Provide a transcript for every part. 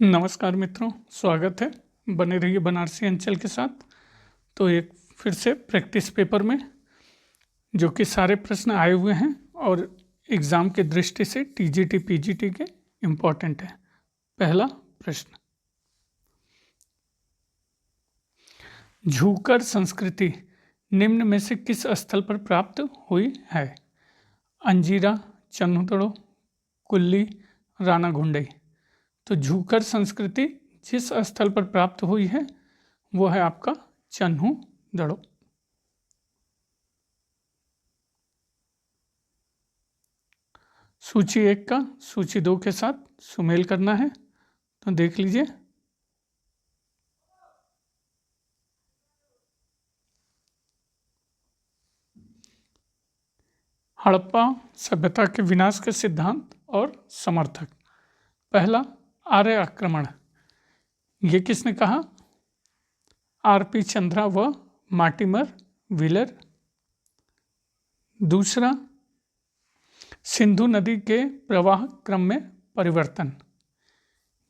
नमस्कार मित्रों, स्वागत है। बने रहिए बनारसी अंचल के साथ। तो एक फिर से प्रैक्टिस पेपर में जो कि सारे प्रश्न आए हुए हैं और एग्ज़ाम के दृष्टि से टीजीटी पीजीटी के इम्पोर्टेंट है। पहला प्रश्न, झूकर संस्कृति निम्न में से किस स्थल पर प्राप्त हुई है? अंजीरा, चन्हुतड़ो, कुल्ली, रानाघुंडई। तो झूकर संस्कृति जिस स्थल पर प्राप्त हुई है वो है आपका चन्हुदड़ो। सूची 1 का सूची 2 के साथ सुमेल करना है, तो देख लीजिए। हड़प्पा सभ्यता के विनाश के सिद्धांत और समर्थक। पहला, आर्य आक्रमण। ये किसने कहा? आरपी चंद्रा व मार्टिमर व्हीलर। दूसरा, सिंधु नदी के प्रवाह क्रम में परिवर्तन।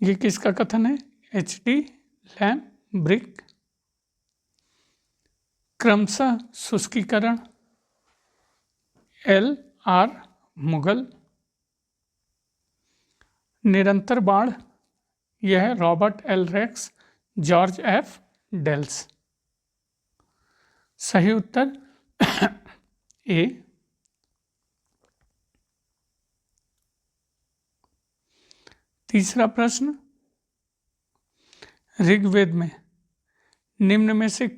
ये किसका कथन है? एच.डी. लैम्ब्रिक। क्रमशः शुष्कीकरण, एल.आर. मुगल। निरंतर बाढ़, यह है Robert L. Raikes, George F. Dales. सही उत्तर ए। तीसरा प्रश्न, ऋग्वेद में निम्न में से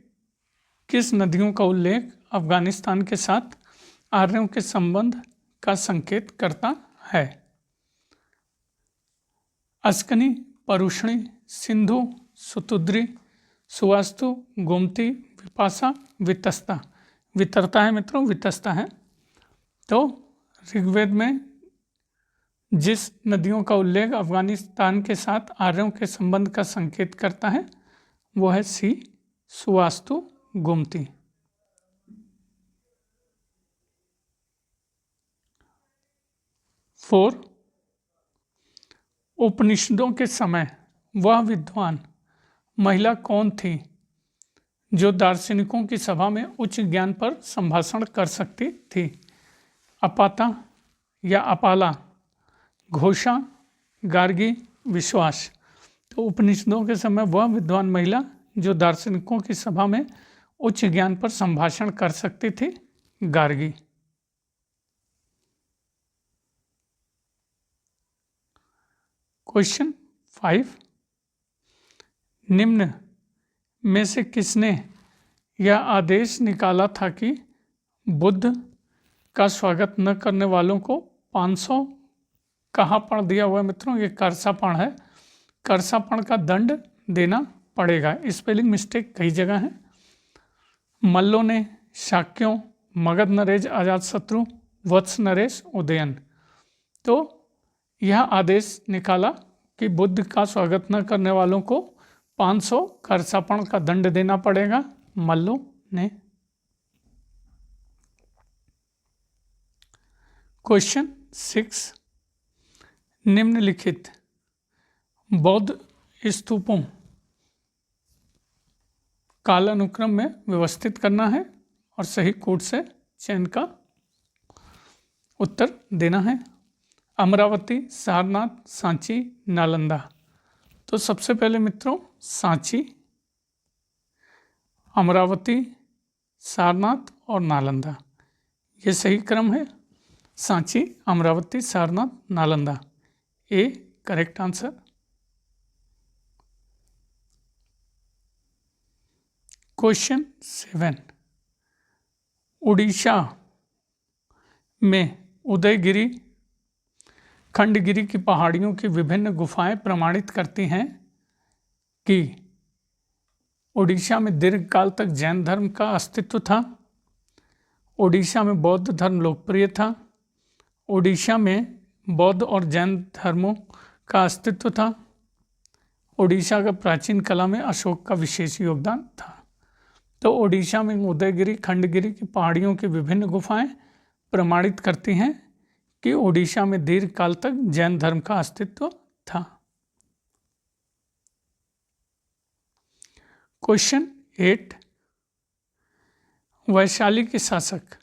किस नदियों का उल्लेख अफगानिस्तान के साथ आर्यों के संबंध का संकेत करता है? अस्कनी, परुष्णी, सिंधु, सुतुद्री, सुवास्तु, गोमती, विपाशा, वितस्ता। वितरता है मित्रों, वितस्ता है। तो ऋग्वेद में जिस नदियों का उल्लेख अफगानिस्तान के साथ आर्यों के संबंध का संकेत करता है वो है सी, सुवास्तु, गोमती। फोर, उपनिषदों के समय वह विद्वान महिला कौन थी जो दार्शनिकों की सभा में उच्च ज्ञान पर संभाषण कर सकती थी? अपाता या अपाला, घोषा, गार्गी, विश्वास। तो उपनिषदों के समय वह विद्वान महिला जो दार्शनिकों की सभा में उच्च ज्ञान पर संभाषण कर सकती थी, गार्गी। क्वेश्चन 5, निम्न में से किसने यह आदेश निकाला था कि बुद्ध का स्वागत न करने वालों को 500 कहाँ पढ़ दिया हुआ है मित्रों? ये करसापण है। करसापण का दंड देना पड़ेगा। स्पेलिंग मिस्टेक कई जगह है। मल्लों ने, शाक्यों, मगध नरेश अजातशत्रु, वत्स नरेश उदयन। तो यह आदेश निकाला कि बुद्ध का स्वागत न करने वालों को 500 करसापण का दंड देना पड़ेगा, मल्लों ने। क्वेश्चन 6, निम्नलिखित बौद्ध स्तूपों कालानुक्रम में व्यवस्थित करना है और सही कोड से चयन का उत्तर देना है। अमरावती, सारनाथ, सांची, नालंदा। तो सबसे पहले मित्रों सांची, अमरावती, सारनाथ और नालंदा, ये सही क्रम है। सांची, अमरावती, सारनाथ, नालंदा, ए करेक्ट आंसर। क्वेश्चन 7, उड़ीसा में उदयगिरी खंडगिरी की पहाड़ियों की विभिन्न गुफाएं प्रमाणित करती हैं कि उड़ीसा में दीर्घकाल तक जैन धर्म का अस्तित्व था। उड़ीसा में बौद्ध धर्म लोकप्रिय था। उड़ीसा में बौद्ध और जैन धर्मों का अस्तित्व था। उड़ीसा का प्राचीन कला में अशोक का विशेष योगदान था। तो उड़ीसा में उदयगिरी खंडगिरी की पहाड़ियों की विभिन्न गुफाएं प्रमाणित करती हैं कि उड़ीसा में दीर्घकाल तक जैन धर्म का अस्तित्व था। क्वेश्चन 8, वैशाली के शासक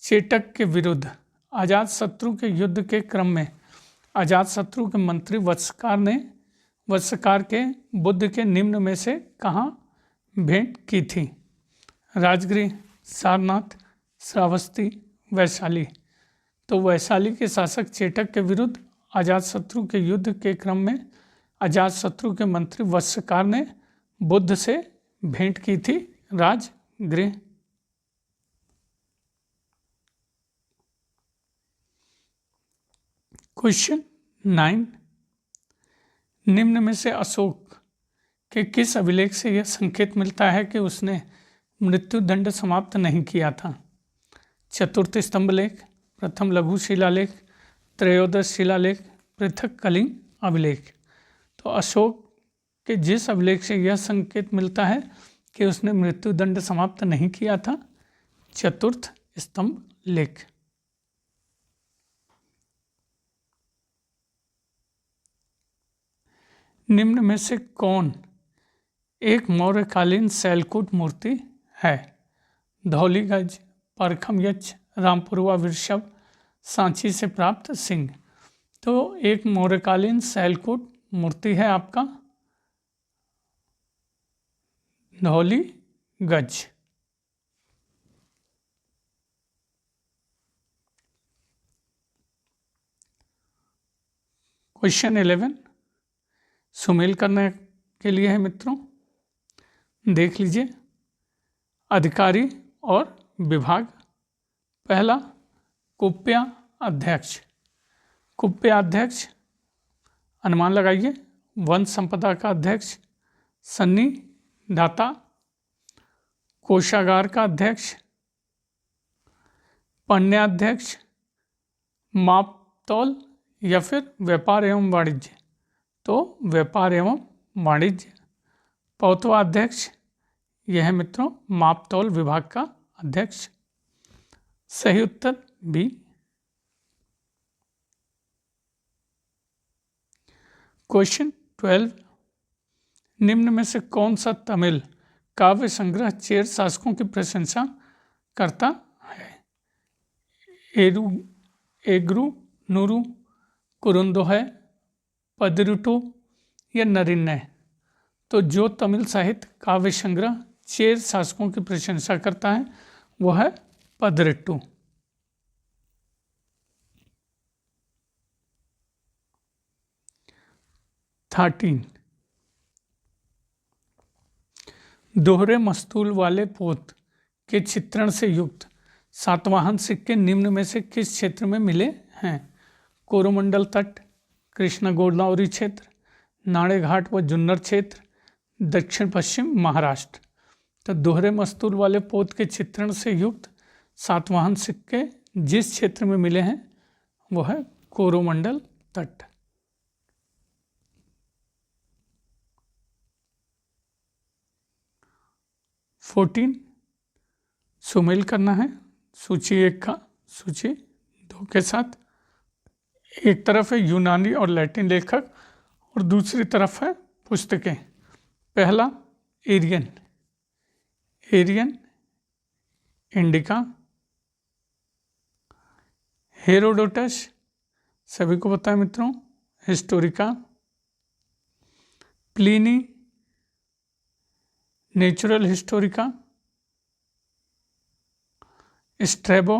चेटक के विरुद्ध अजातशत्रु के युद्ध के क्रम में अजातशत्रु के मंत्री वत्सकार के बुद्ध के निम्न में से कहाँ भेंट की थी? राजगृह, सारनाथ, श्रावस्ती, वैशाली। तो वैशाली के शासक चेटक के विरुद्ध अजातशत्रु के युद्ध के क्रम में अजातशत्रु के मंत्री वत्सकार ने बुद्ध से भेंट की थी राजगृह। क्वेश्चन 9, निम्न में से अशोक के किस अभिलेख से यह संकेत मिलता है कि उसने मृत्युदंड समाप्त नहीं किया था? चतुर्थ स्तंभ लेख, प्रथम लघु शिलालेख, त्रयोदश शिलालेख, पृथक कलिंग अभिलेख। तो अशोक के जिस अभिलेख से यह संकेत मिलता है कि उसने मृत्युदंड समाप्त नहीं किया था, चतुर्थ स्तंभ लेख। निम्न में से कौन एक मौर्यकालीन शैलकूट मूर्ति है? धौलीगज, परखम यक्ष, रामपुरवा वृषभ, सांची से प्राप्त सिंह। तो एक मौर्यकालीन शैलकूट मूर्ति है आपका धौलीगज। क्वेश्चन 11 सुमेल करने के लिए है मित्रों, देख लीजिए। अधिकारी और विभाग। पहला कुप्या अध्यक्ष। कुप्या अध्यक्ष अनुमान लगाइए, वन संपदा का अध्यक्ष, सन्नी दाता, कोषागार का अध्यक्ष, पण्याध्यक्ष, मापतौल या फिर व्यापार एवं वाणिज्य। तो व्यापार एवं वाणिज्य। पौतवा अध्यक्ष, यह है मित्रों मापतौल विभाग का अध्यक्ष। सही उत्तर बी। क्वेश्चन 12, निम्न में से कौन सा तमिल काव्य संग्रह चेर शासकों की प्रशंसा करता है? एग्रू नूरू, कुरुंदोहै, पदिरुटू या नरिन्नय। तो जो तमिल साहित्य काव्य संग्रह चेर शासकों की प्रशंसा करता है वह है पदिरुट्टू। दोहरे मस्तूल वाले पोत के चित्रण से युक्त सातवाहन सिक्के निम्न में से किस क्षेत्र में मिले हैं? कोरोमंडल तट, कृष्ण गोदावरी क्षेत्र, नाणे घाट व जुन्नर क्षेत्र, दक्षिण पश्चिम महाराष्ट्र। तो दोहरे मस्तूल वाले पोत के चित्रण से युक्त सातवाहन सिक्के जिस क्षेत्र में मिले हैं वो है कोरोमंडल तट। फोर्टीन सुमेल करना है सूची 1 का सूची 2 के साथ। एक तरफ है यूनानी और लैटिन लेखक और दूसरी तरफ है पुस्तकें। पहला एरियन, इंडिका, हेरोडोटस, सभी को पता है मित्रों, Historica, Pliny, Natural Historica, Strabo,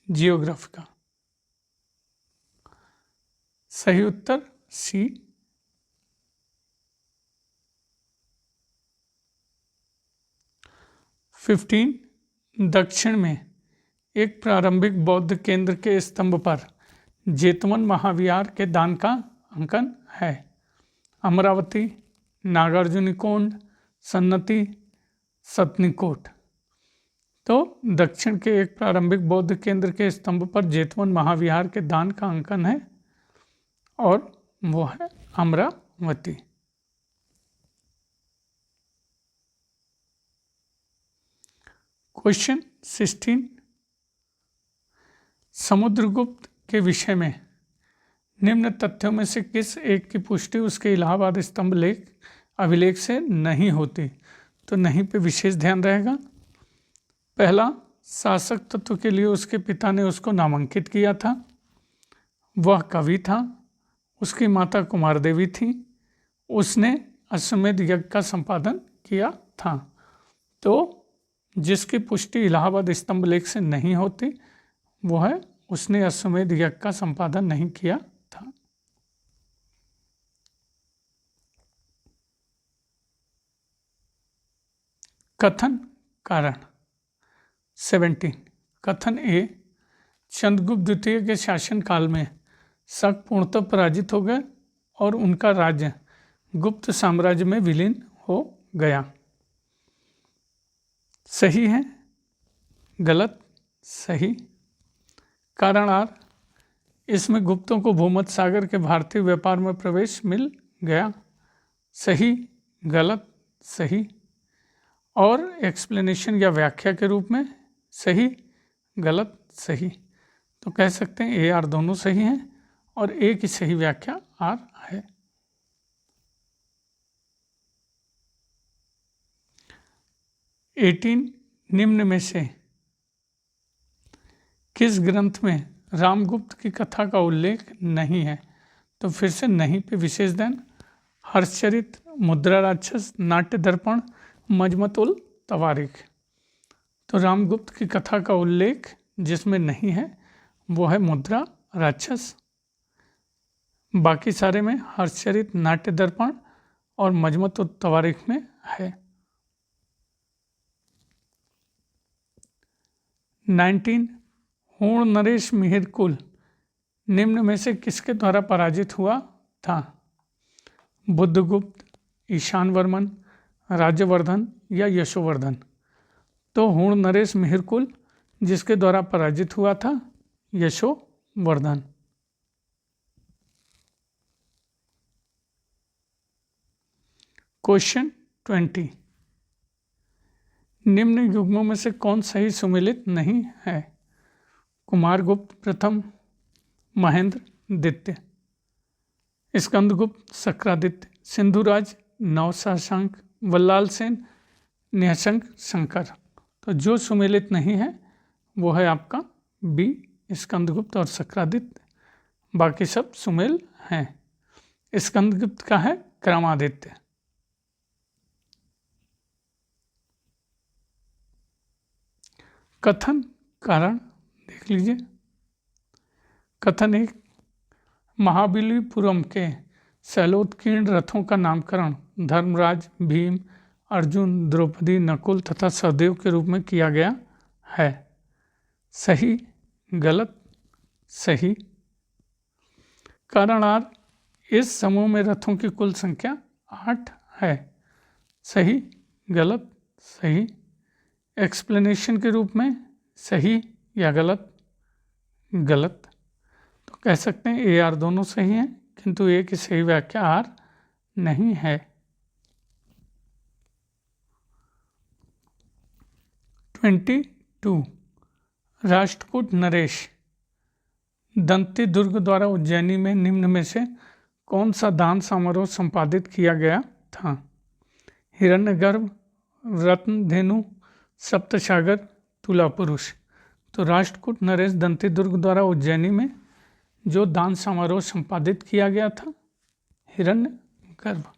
Geographica. सही उत्तर सी। दक्षिण में एक प्रारंभिक बौद्ध केंद्र के स्तंभ पर जेतवन महाविहार के दान का अंकन है। अमरावती, नागार्जुनिकोंड, सन्नति, सतनिकोट। तो दक्षिण के एक प्रारंभिक बौद्ध केंद्र के स्तंभ पर जेतवन महाविहार के दान का अंकन है और वो है अमरावती। क्वेश्चन 16, समुद्रगुप्त के विषय में निम्न तथ्यों में से किस एक की पुष्टि उसके इलाहाबाद स्तंभ लेख अभिलेख से नहीं होती? तो नहीं पे विशेष ध्यान रहेगा। पहला, शासक तत्व के लिए उसके पिता ने उसको नामांकित किया था। वह कवि था। उसकी माता कुमार देवी थी। उसने अश्वमेध यज्ञ का संपादन किया था। तो जिसकी पुष्टि इलाहाबाद स्तंभ लेख से नहीं होती वो है उसने अश्वमेध यज्ञ का संपादन नहीं किया था। कथन कारण 17। कथन ए, चंद्रगुप्त द्वितीय के शासनकाल में शक पूर्णतः पराजित हो गए और उनका राज्य गुप्त साम्राज्य में विलीन हो गया। सही है, गलत, सही। कारण आर, इसमें गुप्तों को भूमध्य सागर के भारतीय व्यापार में प्रवेश मिल गया। सही, गलत, सही। और एक्सप्लेनेशन या व्याख्या के रूप में सही, गलत, सही। तो कह सकते हैं ए आर दोनों सही हैं और ए की सही व्याख्या आर है। 18, निम्न में से किस ग्रंथ में रामगुप्त की कथा का उल्लेख नहीं है? तो फिर से नहीं पे विशेष ध्यान। हर्षचरित, मुद्रा राक्षस, नाट्य दर्पण, मजमत उल तवारीख। तो रामगुप्त की कथा का उल्लेख जिसमें नहीं है वो है मुद्रा राक्षस। बाकी सारे में हर्षचरित, नाट्य दर्पण और मजमत उल तवारीख में है। 19, हूण नरेश मिहिरकुल निम्न में से किसके द्वारा पराजित हुआ था? बुद्धगुप्त, ईशान वर्मन, राज्यवर्धन या यशोवर्धन। तो हूण नरेश मिहिरकुल जिसके द्वारा पराजित हुआ था यशोवर्धन। क्वेश्चन 20, निम्न युग्मों में से कौन सही सुमेलित नहीं है? कुमारगुप्त प्रथम, महेंद्र द्वितीय, स्कंदगुप्त शक्रादित्य, सिंधुराज नवशशांक, वल्लाल सेन निहशंक शंकर। तो जो सुमेलित नहीं है वो है आपका बी, स्कंदगुप्त और शक्रादित्य। बाकी सब सुमेल हैं। स्कंदगुप्त का है क्रमादित्य। कथन कारण देख लीजिए। कथन एक, महाबलीपुरम के शैलोत्कीर्ण रथों का नामकरण धर्मराज, भीम, अर्जुन, द्रौपदी, नकुल तथा सहदेव के रूप में किया गया है। सही, गलत, सही। कारण आर, इस समूह में रथों की कुल संख्या 8 है। सही, गलत, सही। एक्सप्लेनेशन के रूप में सही या गलत, गलत। तो कह सकते हैं ए आर दोनों सही हैं किंतु ए की सही व्याख्या आर नहीं है। 22, राष्ट्रकूट नरेश दंती दुर्ग द्वारा उज्जैनी में निम्न में से कौन सा दान समारोह संपादित किया गया था? हिरण्यगर्भ, रत्नधेनु, सप्तसागर, तुला पुरुष। तो राष्ट्रकूट नरेश दंती दुर्ग द्वारा उज्जैनी में जो दान समारोह संपादित किया गया था हिरण्यगर्भ।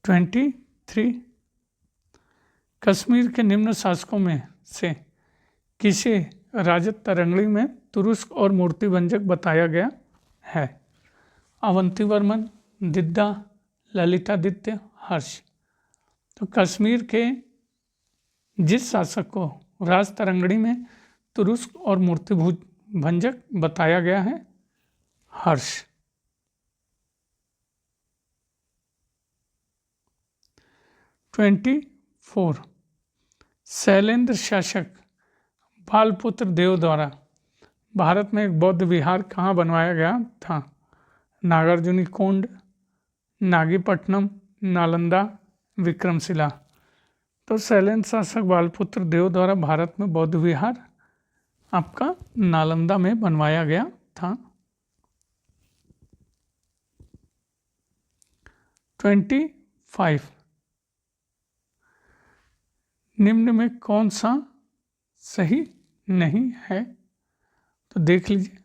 23, कश्मीर के निम्न शासकों में से किसे राजत तरंगड़ी में तुरुस्क और मूर्तिभंजक बताया गया है? अवंतीवर्मन, दिद्दा, ललितादित्य, हर्ष। तो कश्मीर के जिस शासक को राज तरंगड़ी में तुरुस्क और मूर्तिभंजक बताया गया है हर्ष। 24, शैलेंद्र शासक बालपुत्र देव द्वारा भारत में एक बौद्ध विहार कहाँ बनवाया गया था? नागार्जुनी कोंड, नागीपट्टनम, नालंदा, विक्रमशिला। तो शैलेंद्र शासक बालपुत्र देव द्वारा भारत में बौद्ध विहार आपका नालंदा में बनवाया गया था। 25। निम्न में कौन सा सही नहीं है? तो देख लीजिए,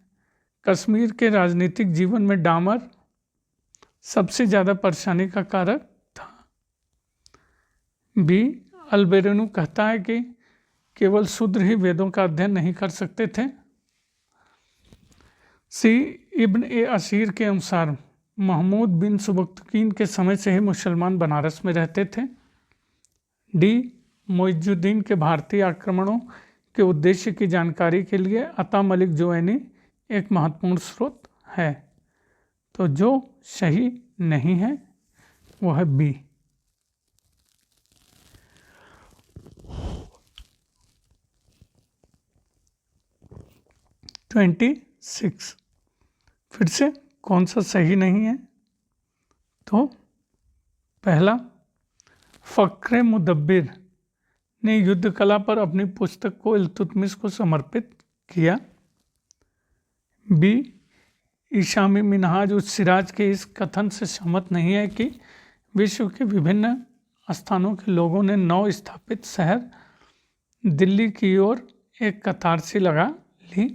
कश्मीर के राजनीतिक जीवन में डामर सबसे ज़्यादा परेशानी का कारक था। बी, अल्बेरेनू कहता है कि केवल शूद्र ही वेदों का अध्ययन नहीं कर सकते थे। सी, इब्न ए असीर के अनुसार महमूद बिन सुबक्तकीन के समय से ही मुसलमान बनारस में रहते थे। डी, मोइजुद्दीन के भारतीय आक्रमणों के उद्देश्य की जानकारी के लिए अता मलिक जोएनी एक महत्वपूर्ण स्रोत है। तो जो सही नहीं है वो है बी। 26। फिर से कौन सा सही नहीं है? तो पहला, फ़क्र मुदब्बिर ने युद्ध कला पर अपनी पुस्तक को इल्तुतमिश को समर्पित किया। बी, इशामी मिनहाज उस सिराज के इस कथन से सहमत नहीं है कि विश्व के विभिन्न स्थानों के लोगों ने नव स्थापित शहर दिल्ली की ओर एक कतार सी लगा ली।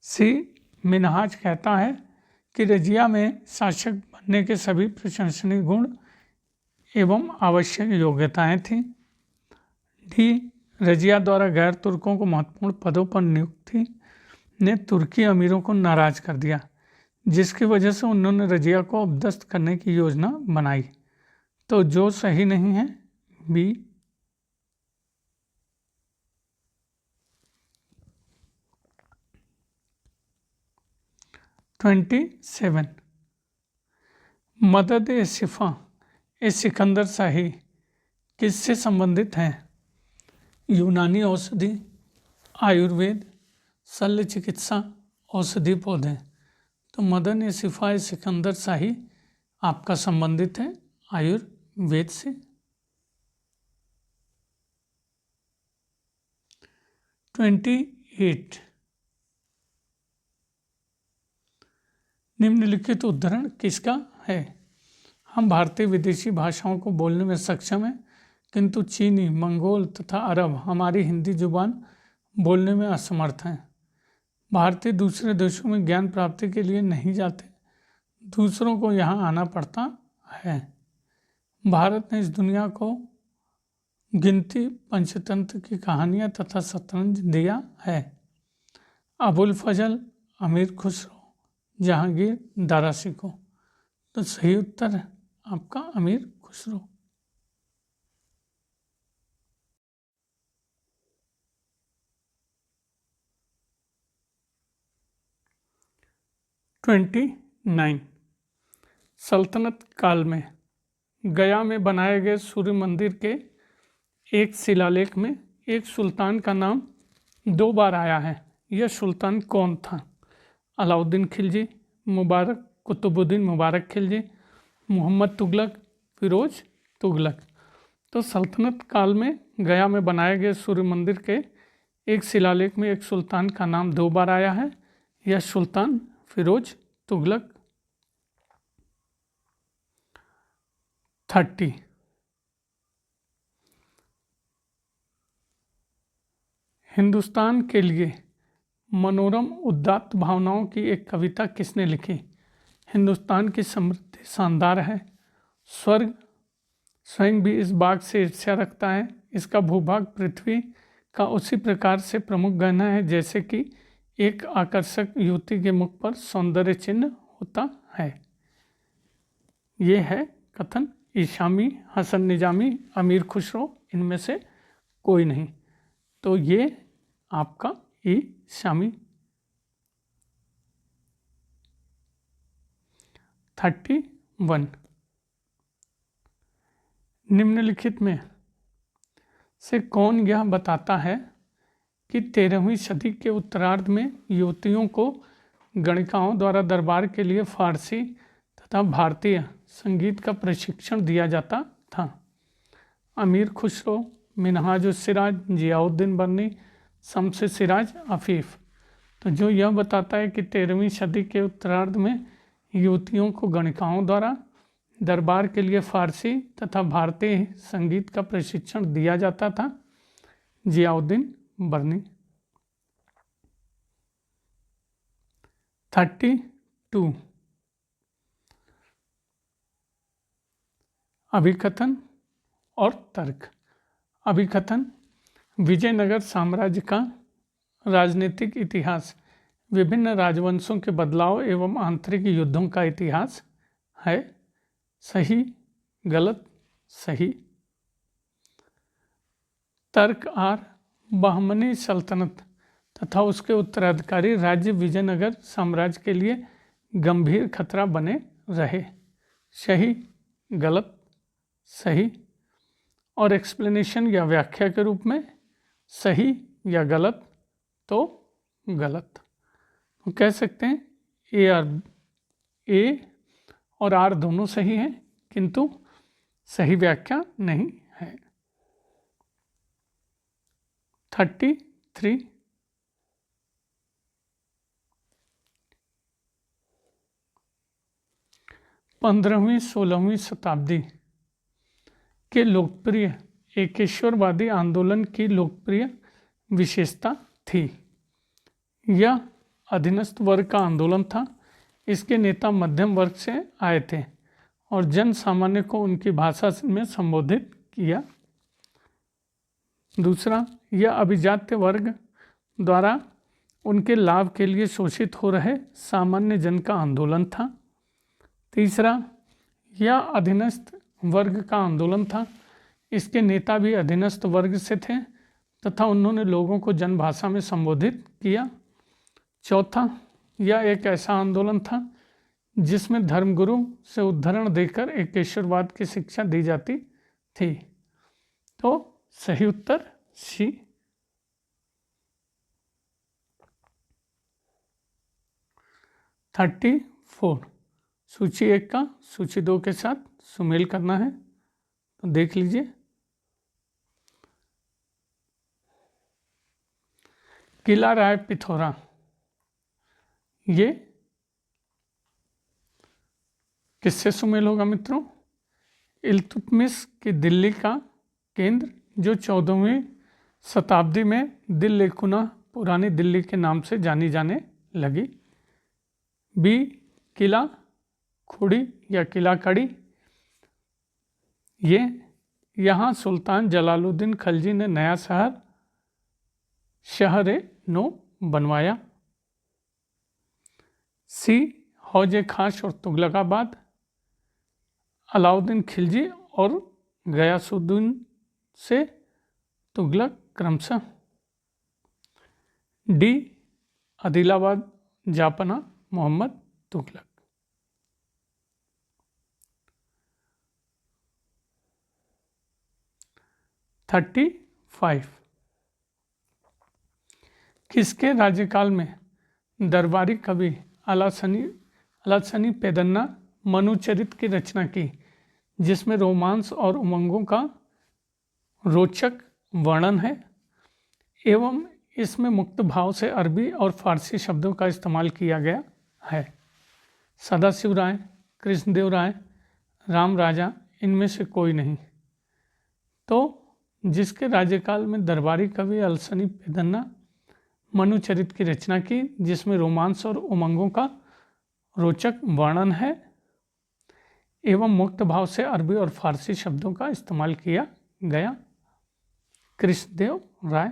सी, मिनहाज कहता है कि रजिया में शासक बनने के सभी प्रशंसनीय गुण एवं आवश्यक योग्यताएं थीं। डी, रजिया द्वारा गैर तुर्कों को महत्वपूर्ण पदों पर नियुक्ति ने तुर्की अमीरों को नाराज कर दिया, जिसकी वजह से उन्होंने रजिया को अपदस्त करने की योजना बनाई। तो जो सही नहीं है बी। 27। मदद ए शिफा ए सिकंदर शाही किससे संबंधित हैं? यूनानी औषधि, आयुर्वेद, शल्य चिकित्सा, औषधि पौधे। तो मदन ए शिफा ए सिकंदर शाही आपका संबंधित है आयुर्वेद से। 28। निम्नलिखित उद्धरण किसका है? हम भारतीय विदेशी भाषाओं को बोलने में सक्षम हैं, किंतु चीनी, मंगोल तथा अरब हमारी हिंदी जुबान बोलने में असमर्थ हैं। भारतीय दूसरे देशों में ज्ञान प्राप्ति के लिए नहीं जाते, दूसरों को यहाँ आना पड़ता है। भारत ने इस दुनिया को गिनती, पंचतंत्र की कहानियाँ तथा शतरंज दिया है। अबुल फजल, अमीर खुसरो, जहांगीर, दारा शिकोह। तो सही उत्तर है आपका अमीर खुसरो। 29। सल्तनत काल में गया में बनाए गए सूर्य मंदिर के एक शिलालेख में एक सुल्तान का नाम 2 बार आया है। यह सुल्तान कौन था? अलाउद्दीन खिलजी, मुबारक कुतुबुद्दीन मुबारक खिलजी, मोहम्मद तुगलक, फिरोज तुगलक। तो सल्तनत काल में गया में बनाए गए सूर्य मंदिर के एक शिलालेख में एक सुल्तान का नाम 2 बार आया है। यह सुल्तान फिरोज तुगलक। 30। हिंदुस्तान के लिए मनोरम उदात्त भावनाओं की एक कविता किसने लिखी? हिंदुस्तान की समृद्धि शानदार है, स्वर्ग स्वयं भी इस बाग से ईर्ष्या रखता है, इसका भूभाग पृथ्वी का उसी प्रकार से प्रमुख गहना है जैसे कि एक आकर्षक युवती के मुख पर सौंदर्य चिन्ह होता है। ये है कथन ईशामी, हसन निजामी, अमीर खुसरो, इनमें से कोई नहीं। तो ये आपका ईशामी। 31। निम्नलिखित में से कौन यह बताता है कि 13वीं सदी के उत्तरार्ध में युवतियों को गणिकाओं द्वारा दरबार के लिए फारसी तथा भारतीय संगीत का प्रशिक्षण दिया जाता था? अमीर खुसरो, मिनहाज उस सिराज, जियाउद्दीन बर्नी, शम्स सिराज अफीफ। तो जो यह बताता है कि 13वीं सदी के उत्तरार्ध में युवतियों को गणिकाओं द्वारा दरबार के लिए फारसी तथा भारतीय संगीत का प्रशिक्षण दिया जाता था? जियाउद्दीन बर्नी। 32 अभिकथन और तर्क। अभिकथन: विजयनगर साम्राज्य का राजनीतिक इतिहास विभिन्न राजवंशों के बदलाव एवं आंतरिक युद्धों का इतिहास है। सही, गलत, सही। तर्क आर: बहमनी सल्तनत तथा उसके उत्तराधिकारी राज्य विजयनगर साम्राज्य के लिए गंभीर खतरा बने रहे। सही, गलत, सही। और एक्सप्लेनेशन या व्याख्या के रूप में सही या गलत, तो गलत। तो कह सकते हैं ए और आर दोनों सही हैं, किंतु सही व्याख्या नहीं है। 33 15वीं 16वीं शताब्दी के लोकप्रिय एकेश्वरवादी आंदोलन की लोकप्रिय विशेषता थी। यह अधीनस्थ वर्ग का आंदोलन था। इसके नेता मध्यम वर्ग से आए थे और जन सामान्य को उनकी भाषा में संबोधित किया। दूसरा, यह अभिजात्य वर्ग द्वारा उनके लाभ के लिए शोषित हो रहे सामान्य जन का आंदोलन था। तीसरा, यह अधीनस्थ वर्ग का आंदोलन था। इसके नेता भी अधीनस्थ वर्ग से थे तथा उन्होंने लोगों को जनभाषा में संबोधित किया। चौथा, यह एक ऐसा आंदोलन था जिसमें धर्मगुरु से उद्धरण देकर एकेश्वरवाद की शिक्षा दी जाती थी। तो सही उत्तर सी। 34 सूची 1 का सूची 2 के साथ सुमेल करना है, तो देख लीजिए। किला राय पिथौरा, ये किससे सुमेल होगा मित्रों? इल्तुतमिश की दिल्ली का केंद्र, जो 14वीं शताब्दी में दिल कुना पुरानी दिल्ली के नाम से जानी जाने लगी। बी, किला खुड़ी या किला कड़ी, ये यहाँ सुल्तान जलालुद्दीन खलजी ने नया शहर नो बनवाया। सी, हौज खास और तुगलकाबाद, अलाउद्दीन खिलजी और गयासुद्दीन से तुगलक क्रमशः। डी, आदिलाबाद जापना मोहम्मद तुगलक। थर्टी 35 किसके राज्यकाल में दरबारी कवि अलासनी पेदन्ना मनुचरित की रचना की, जिसमें रोमांस और उमंगों का रोचक वर्णन है एवं इसमें मुक्त भाव से अरबी और फारसी शब्दों का इस्तेमाल किया गया है? सदाशिव राय, कृष्णदेव राय, राम राजा, इनमें से कोई नहीं। तो जिसके राज्यकाल में दरबारी कवि अलासनी पेदन्ना मनुचरित की रचना की, जिसमें रोमांस और उमंगों का रोचक वर्णन है एवं मुक्त भाव से अरबी और फारसी शब्दों का इस्तेमाल किया गया, कृष्णदेव राय।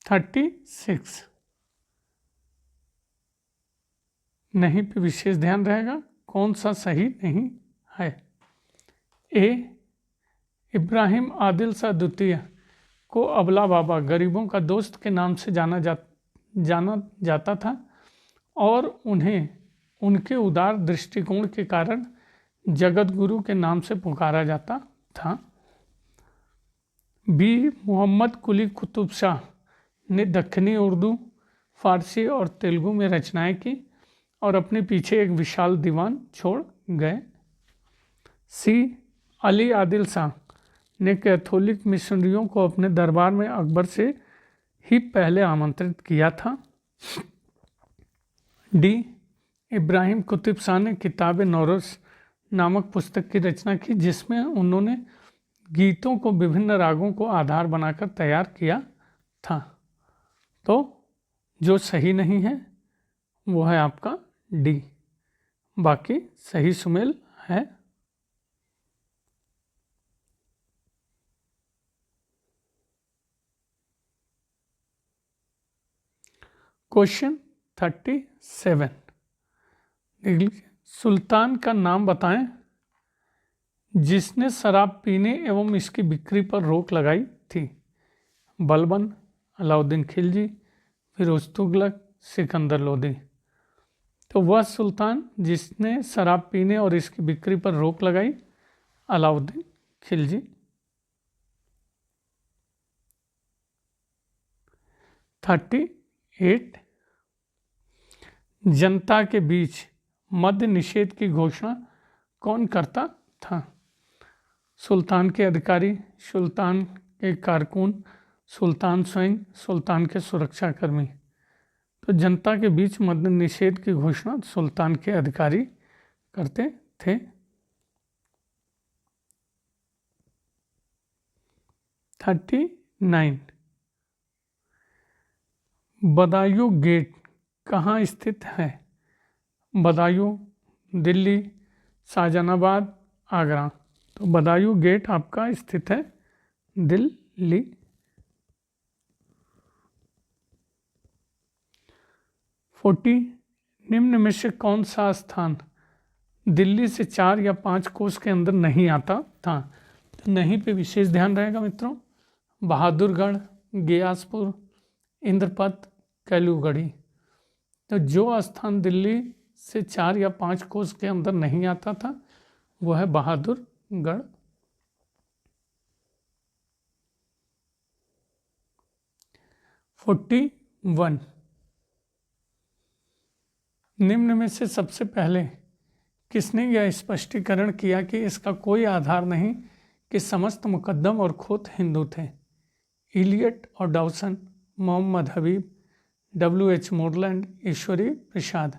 थर्टी 36 नहीं पे विशेष ध्यान रहेगा, कौन सा सही नहीं है? ए, इब्राहिम आदिल शाह द्वितीय को अबला बाबा, गरीबों का दोस्त के नाम से जाना जाता था और उन्हें उनके उदार दृष्टिकोण के कारण जगत गुरु के नाम से पुकारा जाता था। बी, मोहम्मद कुली कुतुब शाह ने दक्खनी उर्दू, फारसी और तेलुगु में रचनाएं की और अपने पीछे एक विशाल दीवान छोड़ गए। सी, अली आदिल शाह ने कैथोलिक मिशनरियों को अपने दरबार में अकबर से ही पहले आमंत्रित किया था। डी, इब्राहिम कुतुब शाह ने किताब नौरोज़ नामक पुस्तक की रचना की जिसमें उन्होंने गीतों को विभिन्न रागों को आधार बनाकर तैयार किया था। तो जो सही नहीं है वो है आपका डी, बाकी सही सुमेल है। क्वेश्चन 37, देख लीजिए। सुल्तान का नाम बताएं जिसने शराब पीने एवं इसकी बिक्री पर रोक लगाई थी। बलबन, अलाउद्दीन खिलजी, फिरोज तुगलक, सिकंदर लोदी। तो वह सुल्तान जिसने शराब पीने और इसकी बिक्री पर रोक लगाई, अलाउद्दीन खिलजी। 38, जनता के बीच मद्य निषेध की घोषणा कौन करता था। सुल्तान के अधिकारी, सुल्तान के कारकुन, सुल्तान स्वयं, सुल्तान के सुरक्षाकर्मी। तो जनता के बीच मद्य निषेध की घोषणा सुल्तान के अधिकारी करते थे। 39, बदायूं गेट कहाँ स्थित है। बदायूं, दिल्ली, शाहजहानाबाद, आगरा। तो बदायूं गेट आपका स्थित है दिल्ली। 40, निम्न में से कौन सा स्थान दिल्ली से 4 या 5 कोस के अंदर नहीं आता था। तो नहीं पे विशेष ध्यान रहेगा मित्रों। बहादुरगढ़, गियासपुर, इंद्रपत, कैलूगढ़ी। तो जो स्थान दिल्ली से 4 या 5 कोस के अंदर नहीं आता था वो है बहादुरगढ़। 41, निम्न में से सबसे पहले किसने यह स्पष्टीकरण किया कि इसका कोई आधार नहीं कि समस्त मुकद्दम और खोत हिंदू थे। इलियट और डॉसन, मोहम्मद हबीब, W.H. मोरलैंड, ईश्वरी प्रसाद।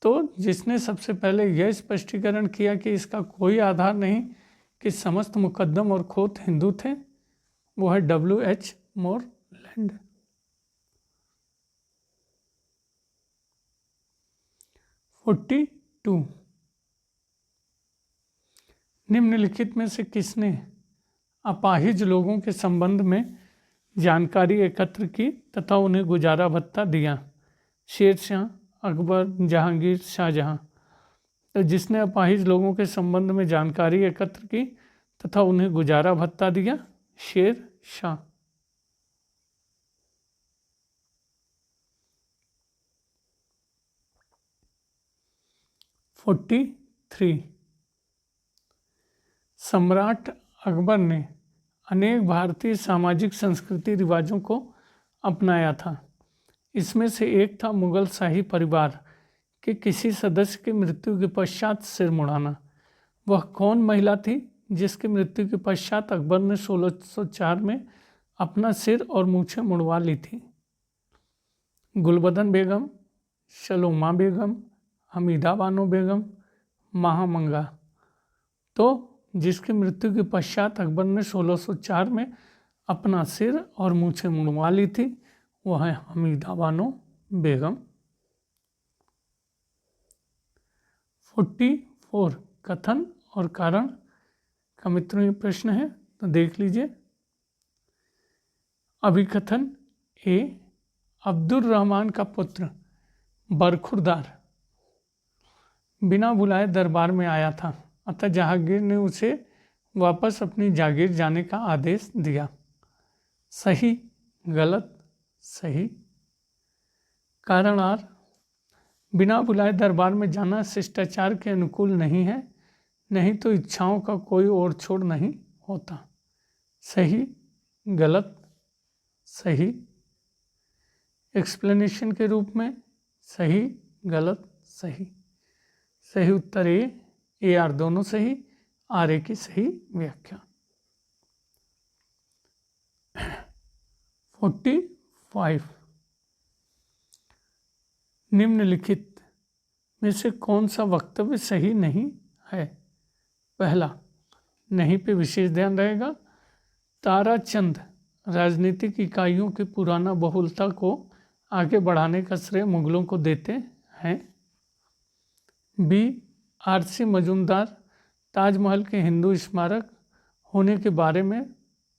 तो जिसने सबसे पहले यह स्पष्टीकरण किया कि इसका कोई आधार नहीं कि समस्त मुकद्दम और खोत हिंदू थे वो है W.H. मोरलैंड। 42, निम्नलिखित में से किसने अपाहिज लोगों के संबंध में जानकारी एकत्र की तथा उन्हें गुजारा भत्ता दिया। शेर शाह, अकबर, जहांगीर, शाहजहां। तो जिसने अपाहिज लोगों के संबंध में जानकारी एकत्र की तथा उन्हें गुजारा भत्ता दिया, शेर शाह। 43, सम्राट अकबर ने अनेक भारतीय सामाजिक संस्कृति रिवाजों को अपनाया था। इसमें से एक था मुगल शाही परिवार के किसी सदस्य की मृत्यु के पश्चात सिर मुड़ाना। वह कौन महिला थी जिसकी मृत्यु के पश्चात अकबर ने 1604 में अपना सिर और मूछें मुड़वा ली थी। गुलबदन बेगम, शलोमा बेगम, हमीदा बानो बेगम, महामंगा। तो जिसकी मृत्यु के पश्चात अकबर ने 1604 में अपना सिर और मूछें मुड़वा ली थी वह है हमीदा बानो बेगम। 44, कथन और कारण का मित्रों ये प्रश्न है तो देख लीजिए। अभिकथन ए, अब्दुल रहमान का पुत्र बरखुरदार बिना बुलाए दरबार में आया था अतः जहांगीर ने उसे वापस अपनी जागीर जाने का आदेश दिया। सही, गलत, सही। कारण आर, बिना बुलाए दरबार में जाना शिष्टाचार के अनुकूल नहीं है, नहीं तो इच्छाओं का कोई ओर छोड़ नहीं होता। सही, गलत, सही। एक्सप्लेनेशन के रूप में सही, गलत, सही। सही उत्तर ए आर दोनों सही, आर ए की सही व्याख्या। 45, निम्नलिखित में से कौन सा वक्तव्य सही नहीं है? पहला, नहीं पे विशेष ध्यान रहेगा। ताराचंद राजनीतिक इकाइयों की पुराना बहुलता को आगे बढ़ाने का श्रेय मुगलों को देते हैं। बी, आरसी मजूमदार ताजमहल के हिंदू स्मारक होने के बारे में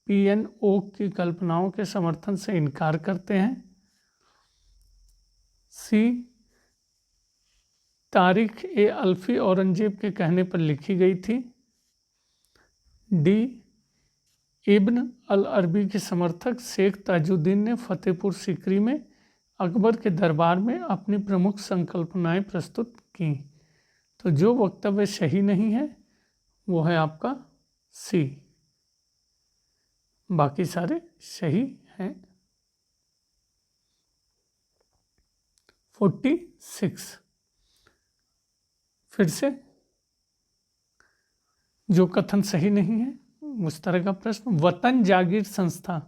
पीएनओ की कल्पनाओं के समर्थन से इनकार करते हैं। सी, तारीख ए अल्फी औरंगजेब के कहने पर लिखी गई थी। डी, इब्न अल अरबी के समर्थक शेख ताजुद्दीन ने फतेहपुर सीकरी में अकबर के दरबार में अपनी प्रमुख संकल्पनाएं प्रस्तुत की। तो जो वक्तव्य सही नहीं है वो है आपका सी, बाकी सारे सही हैं। 46, फिर से जो कथन सही नहीं है उस तरह का प्रश्न। वतन जागीर संस्था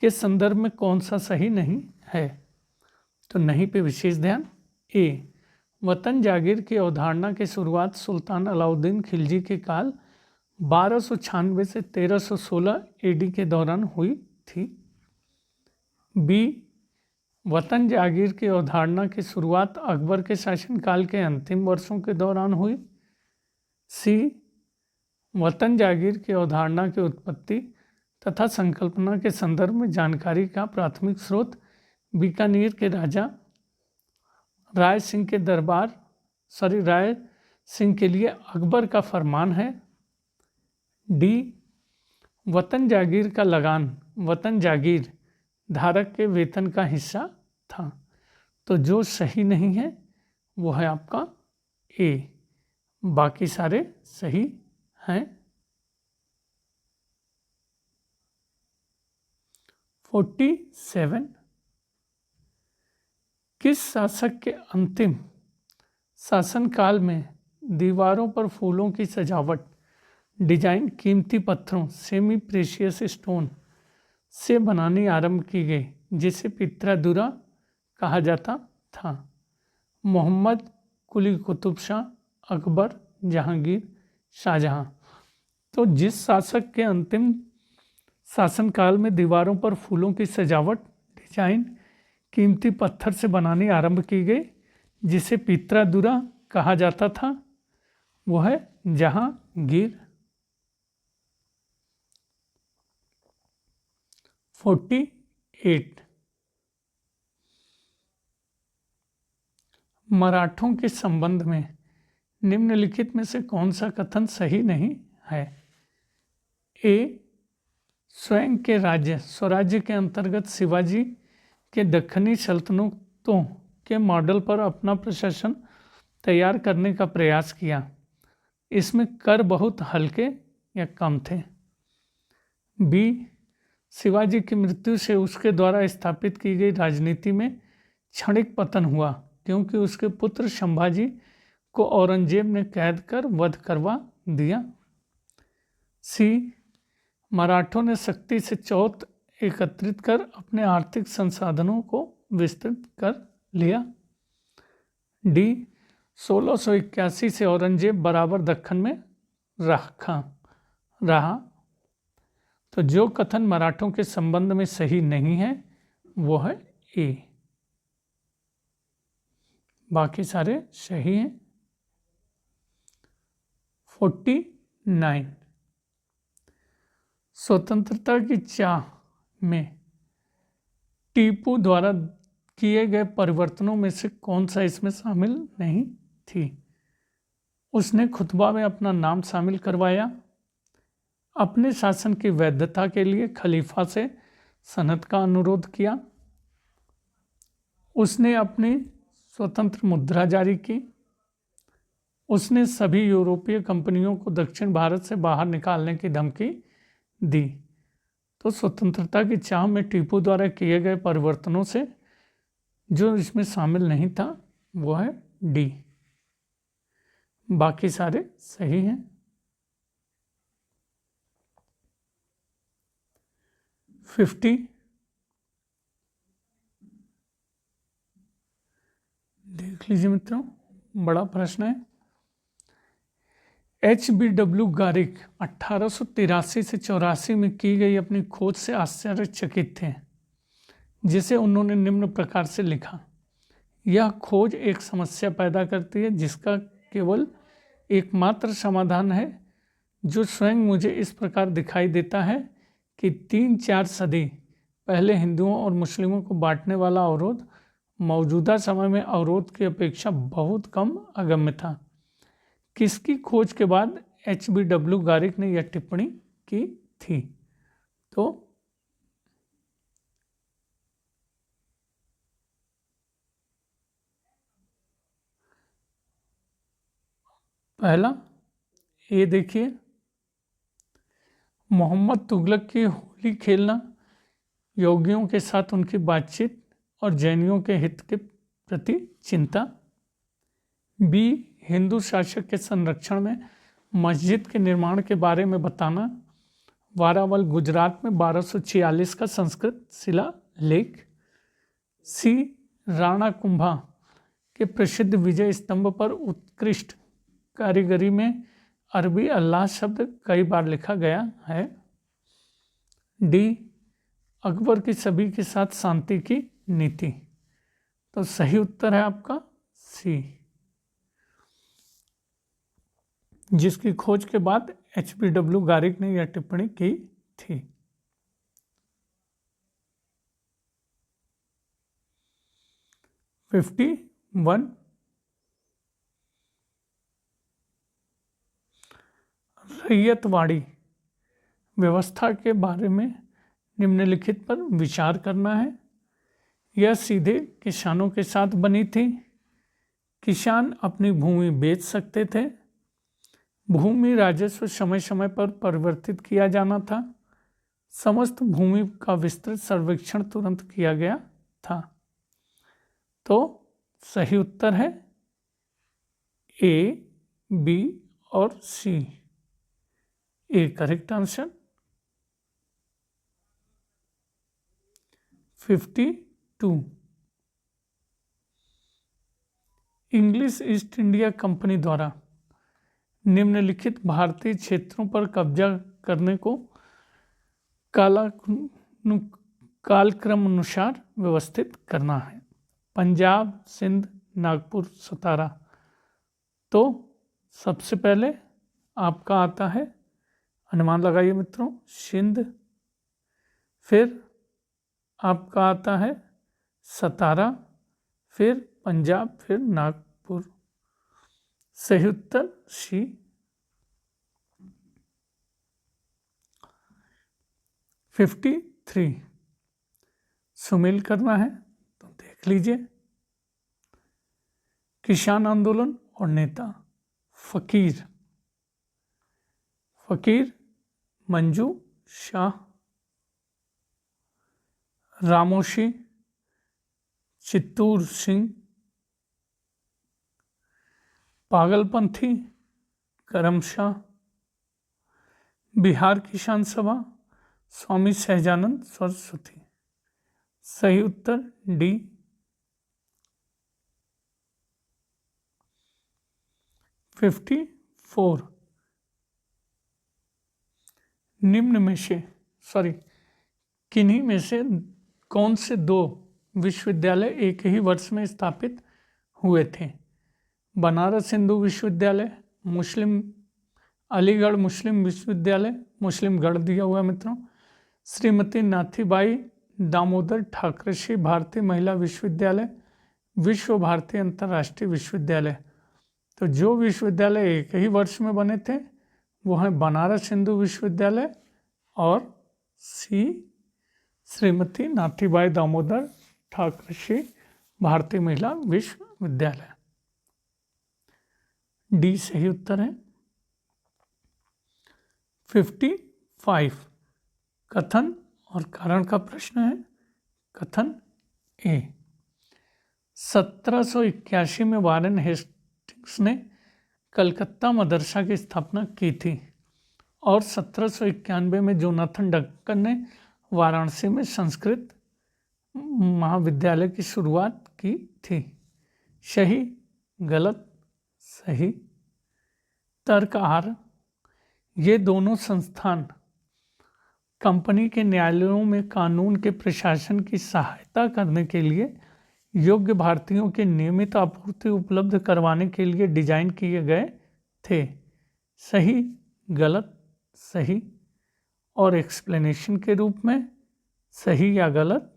के संदर्भ में कौन सा सही नहीं है? तो नहीं पे विशेष ध्यान। ए, वतन जागीर की अवधारणा की शुरुआत सुल्तान अलाउद्दीन खिलजी के काल 1296 से 1316 एडी के दौरान हुई थी। बी, वतन जागीर की अवधारणा की शुरुआत अकबर के शासनकाल के अंतिम वर्षों के दौरान हुई। सी, वतन जागीर की अवधारणा की उत्पत्ति तथा संकल्पना के संदर्भ में जानकारी का प्राथमिक स्रोत बीकानेर के राजा राय सिंह के लिए अकबर का फरमान है। डी, वतन जागीर का लगान वतन जागीर धारक के वेतन का हिस्सा था। तो जो सही नहीं है वो है आपका ए, बाकी सारे सही हैं। 47, किस शासक के अंतिम शासनकाल में दीवारों पर फूलों की सजावट डिजाइन कीमती पत्थरों सेमी प्रेशियस स्टोन से बनानी आरंभ की गई, जिसे पित्रादुरा कहा जाता था? मोहम्मद, कुली कुतुब शाह, अकबर, जहांगीर, शाहजहां। तो जिस शासक के अंतिम शासनकाल में दीवारों पर फूलों की सजावट डिजाइन कीमती पत्थर से बनानी आरंभ की गई, जिसे पित्रादुरा कहा जाता था, वो है जहांगीर। 48, मराठों के संबंध में निम्नलिखित में से कौन सा कथन सही नहीं है? ए, स्वयं के राज्य स्वराज्य के अंतर्गत शिवाजी के दक्खनी सल्तनतों के मॉडल पर अपना प्रशासन तैयार करने का प्रयास किया। इसमें कर बहुत हल्के या कम थे। बी, शिवाजी की मृत्यु से उसके द्वारा स्थापित की गई राजनीति में क्षणिक पतन हुआ, क्योंकि उसके पुत्र संभाजी को औरंगजेब ने कैद कर वध करवा दिया। सी, मराठों ने शक्ति से चौथ एकत्रित कर अपने आर्थिक संसाधनों को विस्तृत कर लिया। डी, 1681 से औरंगजेब बराबर दक्खन में रहा। तो जो कथन मराठों के संबंध में सही नहीं है वो है ए, बाकी सारे सही हैं। 49, स्वतंत्रता की चाह में टीपू द्वारा किए गए परिवर्तनों में से कौन सा इसमें शामिल नहीं थी? उसने खुतबा में अपना नाम शामिल करवाया, अपने शासन की वैधता के लिए खलीफा से सनद का अनुरोध किया, उसने अपनी स्वतंत्र मुद्रा जारी की, उसने सभी यूरोपीय कंपनियों को दक्षिण भारत से बाहर निकालने की धमकी दी। तो स्वतंत्रता की चाह में टीपू द्वारा किए गए परिवर्तनों से जो इसमें शामिल नहीं था वो है डी, बाकी सारे सही हैं। 50, मित्रों, बड़ा प्रश्न है। HBW गारिक 1883 से 84 में की गई अपनी खोज से आश्चर्यचकित थे, जिसे उन्होंने निम्न प्रकार से लिखा। यह खोज एक समस्या पैदा करती है जिसका केवल एकमात्र समाधान है, जो स्वयं मुझे इस प्रकार दिखाई देता है कि 3-4 सदी पहले हिंदुओं और मुस्लिमों को बांटने वाला अवरोध मौजूदा समय में अवरोध की अपेक्षा बहुत कम अगम्य था। किसकी खोज के बाद HBW गारिक ने यह टिप्पणी की थी? तो पहला ये देखिए, मोहम्मद तुगलक की होली खेलना, योगियों के साथ उनकी बातचीत और जैनियों के हित के प्रति चिंता। बी, हिंदू शासक के संरक्षण में मस्जिद के निर्माण के बारे में बताना। वारावल गुजरात में 1246 का संस्कृत शिलालेख। सी, राणा कुंभा के प्रसिद्ध विजय स्तंभ पर उत्कृष्ट कारीगरी में अरबी अल्लाह शब्द कई बार लिखा गया है। डी, अकबर की सभी के साथ शांति की नीति। तो सही उत्तर है आपका सी, जिसकी खोज के बाद HBW गारिक ने यह टिप्पणी की थी। वन, रैयतवाड़ी व्यवस्था के बारे में निम्नलिखित पर विचार करना है। यह सीधे किसानों के साथ बनी थी। किसान अपनी भूमि बेच सकते थे। भूमि राजस्व समय समय पर परिवर्तित किया जाना था। समस्त भूमि का विस्तृत सर्वेक्षण तुरंत किया गया था। तो सही उत्तर है ए, बी और C. A correct answer. 52, English East India Company द्वारा निम्नलिखित भारतीय क्षेत्रों पर कब्जा करने को कालक्रम अनुसार व्यवस्थित करना है। पंजाब, सिंध, नागपुर, सतारा। तो सबसे पहले आपका आता है, अनुमान लगाइए मित्रों, सिंध। फिर आपका आता है सतारा, फिर पंजाब, फिर नागपुर। सही उत्तर सी। 53, सुमेल करना है तो देख लीजिए। किसान आंदोलन और नेता। फकीर मंजू शाह, रामोशी, चित्तूर सिंह, पागलपंथी करमशाह, बिहार किसान सभा, स्वामी सहजानंद सरस्वती। सही उत्तर डी। 54, निम्न में से किन्हीं में से कौन से 2 विश्वविद्यालय एक ही वर्ष में स्थापित हुए थे? बनारस हिंदू विश्वविद्यालय, अलीगढ़ मुस्लिम विश्वविद्यालय, मुस्लिमगढ़ दिया हुआ मित्रों, श्रीमती नाथीबाई दामोदर ठाकरसी भारतीय महिला विश्वविद्यालय, विश्व भारती अंतर्राष्ट्रीय विश्वविद्यालय। तो जो विश्वविद्यालय एक ही वर्ष में बने थे वो हैं बनारस हिंदू विश्वविद्यालय और सी, श्रीमती नाथीबाई दामोदर ठाकरसी भारतीय महिला विश्वविद्यालय। डी सही उत्तर है। 55, कथन और कारण का प्रश्न है। कथन ए, 1781 में वारेन हेस्टिंग्स ने कलकत्ता मदरसा की स्थापना की थी और 1791 में जोनाथन डंकन ने वाराणसी में संस्कृत महाविद्यालय की शुरुआत की थी। सही गलत, सही। तर्क आर, ये दोनों संस्थान कंपनी के न्यायालयों में कानून के प्रशासन की सहायता करने के लिए योग्य भारतीयों की नियमित आपूर्ति उपलब्ध करवाने के लिए डिजाइन किए गए थे। सही, गलत, सही। और एक्सप्लेनेशन के रूप में सही या गलत,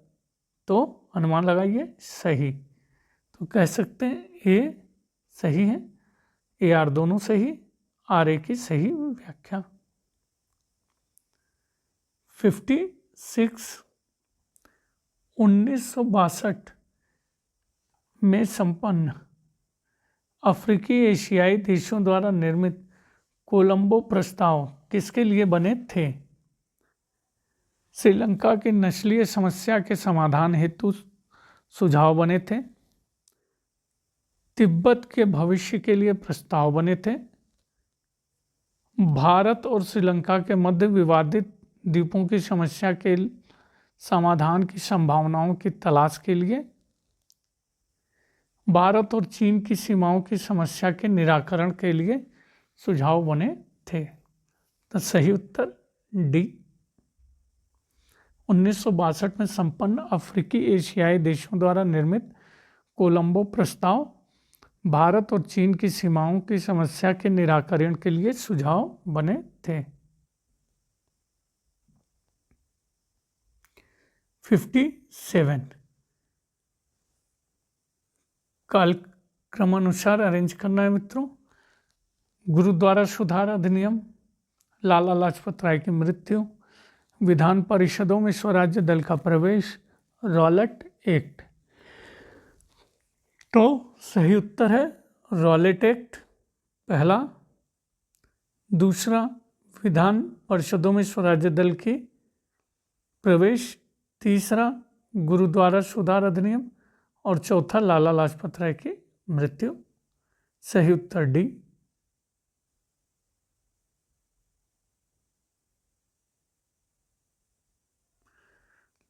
तो अनुमान लगाइए, सही। तो कह सकते हैं ए सही है, ए आर दोनों सही, आर ए की सही व्याख्या। 56 1962 में संपन्न अफ्रीकी एशियाई देशों द्वारा निर्मित कोलंबो प्रस्ताव किसके लिए बने थे? श्रीलंका की नस्लीय समस्या के समाधान हेतु सुझाव बने थे, तिब्बत के भविष्य के लिए प्रस्ताव बने थे, भारत और श्रीलंका के मध्य विवादित द्वीपों की समस्या के समाधान की संभावनाओं की तलाश के लिए, भारत और चीन की सीमाओं की समस्या के निराकरण के लिए सुझाव बने थे। तो सही उत्तर डी। 1962 में संपन्न अफ्रीकी एशियाई देशों द्वारा निर्मित कोलंबो प्रस्ताव भारत और चीन की सीमाओं की समस्या के निराकरण के लिए सुझाव बने थे। 57 कालक्रमानुसार अरेंज करना है मित्रों। गुरुद्वारा सुधार अधिनियम, लाला लाजपत राय की मृत्यु, विधान परिषदों में स्वराज्य दल का प्रवेश, रॉलेट एक्ट। तो सही उत्तर है रॉलेट एक्ट पहला, दूसरा विधान परिषदों में स्वराज्य दल की प्रवेश, तीसरा गुरुद्वारा सुधार अधिनियम और चौथा लाला लाजपत राय की मृत्यु। सही उत्तर डी।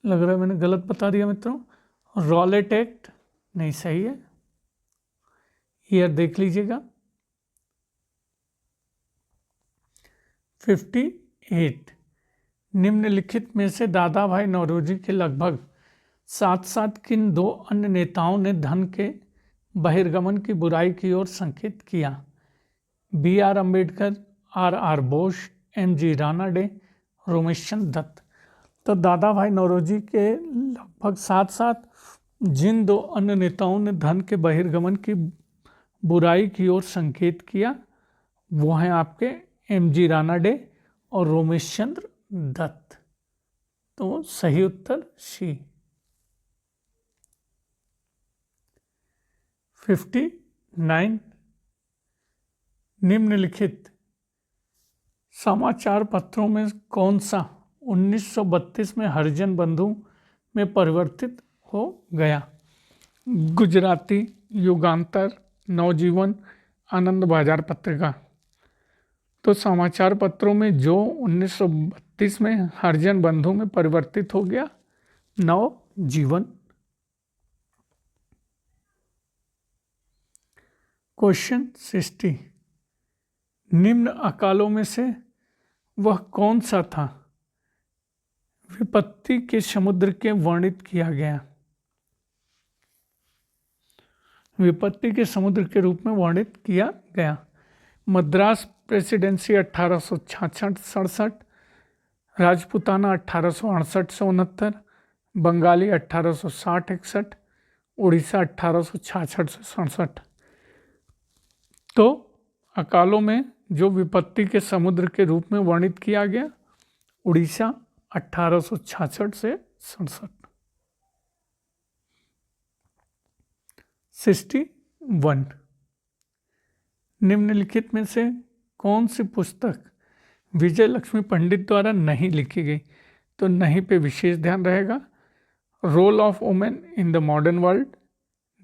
लग रहा है मैंने गलत बता दिया मित्रों, रॉलेट एक्ट नहीं सही है, ईयर देख लीजिएगा। 58 निम्नलिखित में से दादा भाई नौरोजी के लगभग साथ साथ किन दो अन्य नेताओं ने धन के बहिर्गमन की बुराई की ओर संकेत किया? B R Ambedkar, R R Bose, M G Ranade, Romeshchandra Dutt. तो दादा भाई नौरोजी के लगभग साथ साथ जिन दो अन्य नेताओं ने धन के बहिर्गमन की बुराई की ओर संकेत किया वो हैं आपके एम जी रानाडे और रोमेशचंद्र दत्त। तो सही उत्तर सी। 59 निम्नलिखित समाचार पत्रों में कौन सा 1932 में हरिजन बंधु में परिवर्तित हो गया? गुजराती, युगांतर, नवजीवन, आनंद बाजार पत्रिका। तो समाचार पत्रों में जो 1932 में हरिजन बंधु में परिवर्तित हो गया, नवजीवन। क्वेश्चन 60 निम्न अकालों में से वह कौन सा था विपत्ति के समुद्र के वर्णित किया गया? विपत्ति के समुद्र के रूप में वर्णित किया गया। मद्रास प्रेसिडेंसी 1866-67, राजपूताना 1868-69, बंगाली 1860-61, उड़ीसा 1866-67। तो अकालों में जो विपत्ति के समुद्र के रूप में वर्णित किया गया, उड़ीसा 1866 से 67। 61 निम्नलिखित में से कौन सी पुस्तक विजय लक्ष्मी पंडित द्वारा नहीं लिखी गई? तो नहीं पे विशेष ध्यान रहेगा। Role of women in the modern world,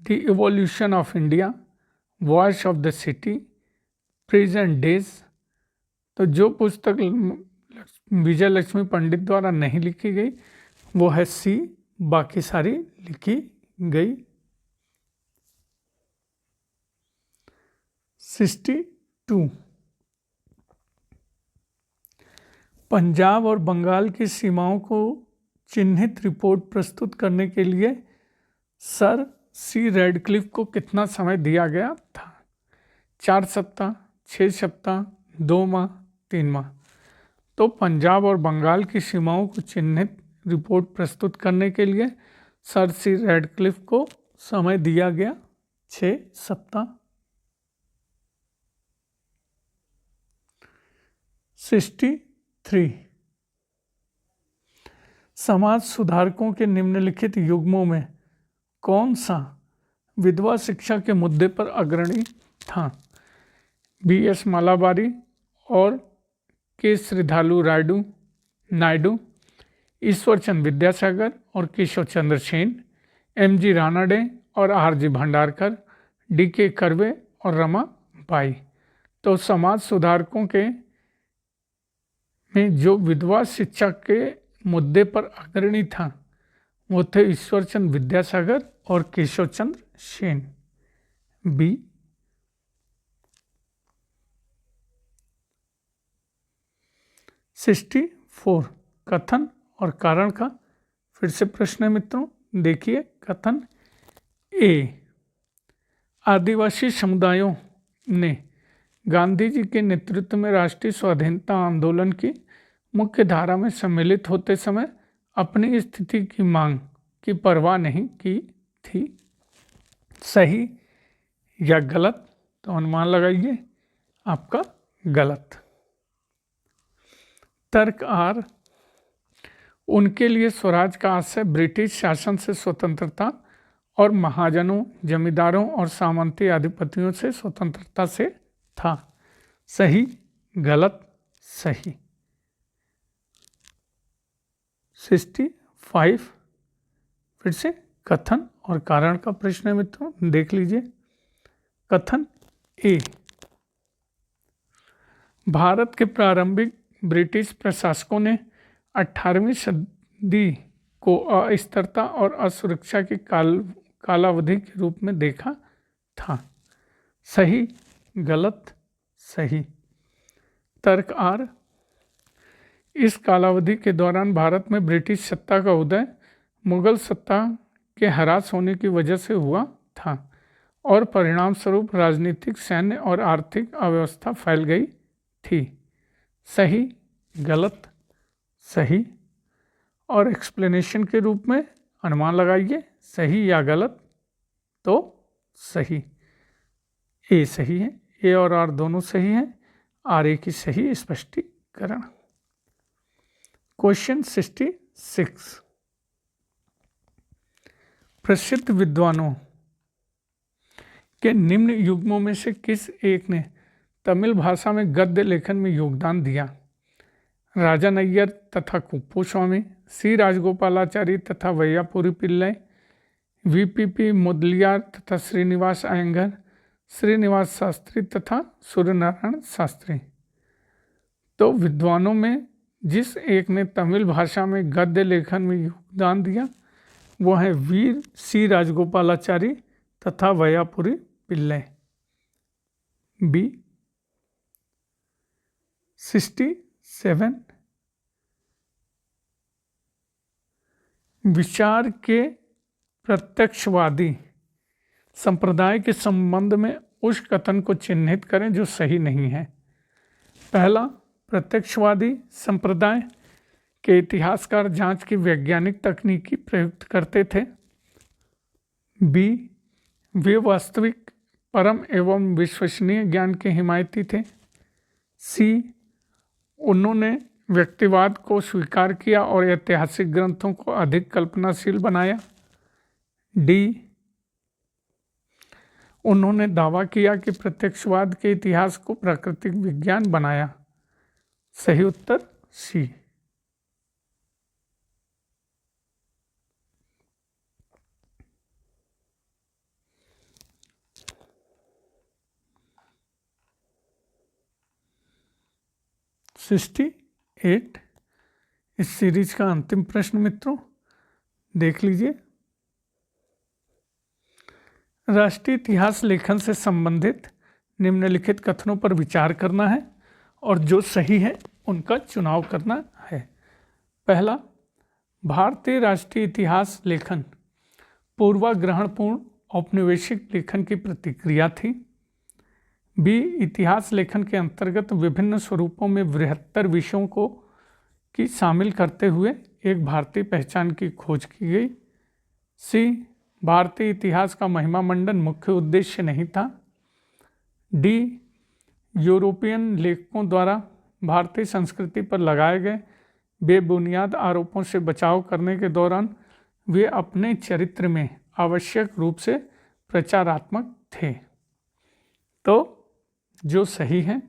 the evolution of India, voice of the city, present days. तो जो पुस्तक विजय लक्ष्मी पंडित द्वारा नहीं लिखी गई वो है सी, बाकी सारी लिखी गई। 62। पंजाब और बंगाल की सीमाओं को चिन्हित रिपोर्ट प्रस्तुत करने के लिए सर सी रैडक्लिफ को कितना समय दिया गया था? 4 सप्ताह, 6 सप्ताह, 2 माह, 3 माह। तो पंजाब और बंगाल की सीमाओं को चिन्हित रिपोर्ट प्रस्तुत करने के लिए सर सी रैडक्लिफ को समय दिया गया 6 सप्ताह। 63। समाज सुधारकों के निम्नलिखित युग्मों में कौन सा विधवा शिक्षा के मुद्दे पर अग्रणी था? बी.एस. मालाबारी और के. श्रीधालु नायडू, ईश्वरचंद विद्यासागर और केशव चंद्र सेन, एम.जी. रानडे और आर.जी. भंडारकर, डी.के. कर्वे और रमा बाई। तो समाज सुधारकों के में जो विधवा शिक्षा के मुद्दे पर अग्रणी था वो थे ईश्वरचंद विद्यासागर और केशव चंद्र सेन। बी। 64। कथन और कारण का फिर से प्रश्न है मित्रों, देखिए कथन ए। आदिवासी समुदायों ने गांधी जी के नेतृत्व में राष्ट्रीय स्वाधीनता आंदोलन की मुख्य धारा में सम्मिलित होते समय अपनी स्थिति की मांग की परवाह नहीं की थी। सही या गलत? तो अनुमान लगाइए, आपका गलत। तर्क आर। उनके लिए स्वराज का आशय ब्रिटिश शासन से स्वतंत्रता और महाजनों, जमींदारों और सामंती अधिपतियों से स्वतंत्रता से था। सही, गलत? सही। 65। फिर से कथन और कारण का प्रश्न है मित्रों, देख लीजिए। कथन ए। भारत के प्रारंभिक ब्रिटिश प्रशासकों ने 18वीं सदी को अस्थिरता और असुरक्षा की कालावधि के रूप में देखा था। सही, गलत? सही। तर्क आर। इस कालावधि के दौरान भारत में ब्रिटिश सत्ता का उदय मुगल सत्ता के हरास होने की वजह से हुआ था और परिणाम स्वरूप राजनीतिक, सैन्य और आर्थिक अव्यवस्था फैल गई थी। सही, गलत? सही। और एक्सप्लेनेशन के रूप में अनुमान लगाइए, सही या गलत? तो सही। ए सही है, ए और आर दोनों सही हैं। आर ए की सही स्पष्टीकरण। क्वेश्चन 66। प्रसिद्ध विद्वानों के निम्न युग्मों में से किस एक ने तमिल भाषा में गद्य लेखन में योगदान दिया? राजन अय्यर तथा कुप्पू स्वामी, सी राजगोपालाचारी तथा वैयापुरी पिल्लई, वी.पी.पी. मुदलियार तथा श्रीनिवास अयंगर, श्रीनिवास शास्त्री तथा सूर्यनारायण शास्त्री। तो विद्वानों में जिस एक ने तमिल भाषा में गद्य लेखन में योगदान दिया वो है वीर सी राजगोपालाचारी तथा वैयापुरी पिल्लई। बी। 67। विचार के प्रत्यक्षवादी संप्रदाय के संबंध में उस कथन को चिन्हित करें जो सही नहीं है। पहला, प्रत्यक्षवादी संप्रदाय के इतिहासकार जांच की वैज्ञानिक तकनीकी प्रयुक्त करते थे। बी, वे वास्तविक, परम एवं विश्वसनीय ज्ञान के हिमायती थे। सी, उन्होंने व्यक्तिवाद को स्वीकार किया और ऐतिहासिक ग्रंथों को अधिक कल्पनाशील बनाया। डी, उन्होंने दावा किया कि प्रत्यक्षवाद के इतिहास को प्राकृतिक विज्ञान बनाया। सही उत्तर सी। सिक्सटी 8। इस सीरीज का अंतिम प्रश्न मित्रों, देख लीजिए। राष्ट्रीय इतिहास लेखन से संबंधित निम्नलिखित कथनों पर विचार करना है और जो सही है उनका चुनाव करना है। पहला, भारतीय राष्ट्रीय इतिहास लेखन पूर्वाग्रहणपूर्ण औपनिवेशिक लेखन की प्रतिक्रिया थी। बी, इतिहास लेखन के अंतर्गत विभिन्न स्वरूपों में बृहत्तर विषयों को शामिल करते हुए एक भारतीय पहचान की खोज की गई। सी, भारतीय इतिहास का महिमा मंडन मुख्य उद्देश्य नहीं था। डी, यूरोपियन लेखकों द्वारा भारतीय संस्कृति पर लगाए गए बेबुनियाद आरोपों से बचाव करने के दौरान वे अपने चरित्र में आवश्यक रूप से प्रचारात्मक थे। तो जो सही है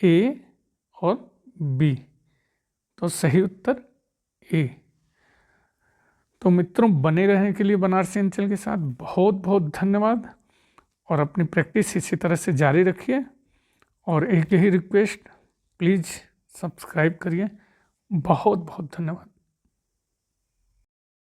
ए और बी, तो सही उत्तर ए। तो मित्रों, बने रहने के लिए बनारसी अंचल के साथ बहुत बहुत धन्यवाद और अपनी प्रैक्टिस इसी तरह से जारी रखिए। और एक यही रिक्वेस्ट, प्लीज़ सब्सक्राइब करिए। बहुत बहुत धन्यवाद।